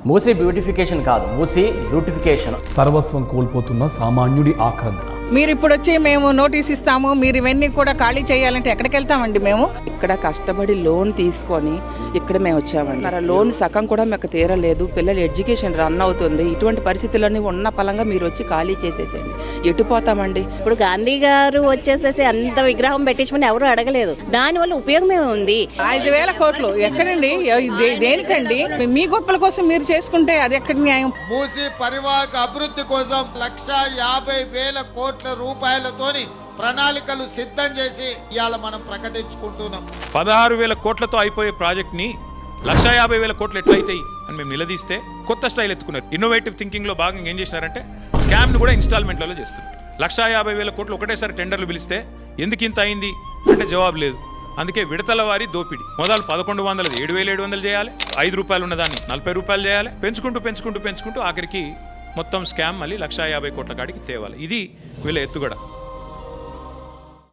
Musi beautification కాదు, Musi beautification. సర్వస్వం కోల్పోతున్న సామాన్యుడి ఆక్రందన. మీరు ఇప్పుడు వచ్చి మేము నోటీస్ ఇస్తాము, మీరు ఇవన్నీ కూడా ఖాళీ చేయాలంటే ఎక్కడికి వెళ్తామండి మేము? ఇక్కడ కష్టపడి లోన్ తీసుకొని ఇక్కడ మేము వచ్చామండి. మరి లోన్ సగం కూడా మాకు తీరలేదు, పిల్లల ఎడ్యుకేషన్ రన్ అవుతుంది. ఇటువంటి పరిస్థితుల్లోని ఉన్న పలంగా మీరు వచ్చి ఖాళీ చేసేసేయండి. ఎటు పోతామండి? ఇప్పుడు గాంధీ గారు వచ్చేసేసి అంత విగ్రహం పెట్టించమని ఎవరు అడగలేదు. దానివల్ల ఉపయోగమే ఉంది. 5,000 కోట్లు ఎక్కడండి? దేనికండి? మీ గొప్పల కోసం మీరు చేసుకుంటే అది ఎక్కడ న్యాయం? మూసీ పరివాహక అభివృద్ధి కోసం 1,50,000 కోట్ల రూపాయలతోని ప్రణాళికలు సిద్ధం చేసి ఇవాళ మనం ప్రకటించుకుంటున్నాం. 16,000 కోట్లతో అయిపోయే ప్రాజెక్ట్ ని 1,50,000 కోట్లు ఎట్లయితాయి అని మేము నిలదీస్తే కొత్త స్టైల్ ఎత్తుకున్నారు. ఇన్నోవేటివ్ థింకింగ్ లో భాగంగా ఏం చేసినారంటే స్కామ్ ను కూడా ఇన్స్టాల్మెంట్లలో చేస్తున్నారు. 1,50,000 కోట్లు ఒకటేసారి టెండర్లు పిలిస్తే ఎందుకు ఇంత అయింది అంటే జవాబు లేదు. అందుకే విడతల వారి దోపిడి. మొదలు 1,100 7,700 చేయాలి, 5 రూపాయలు ఉన్నదాన్ని 40 రూపాయలు చేయాలి, పెంచుకుంటూ ఆఖరికి మొత్తం స్కామ్ మళ్ళీ 1,50,000 కోట్ల కాడికి తేవాలి. ఇది వీళ్ళ ఎత్తుగడ.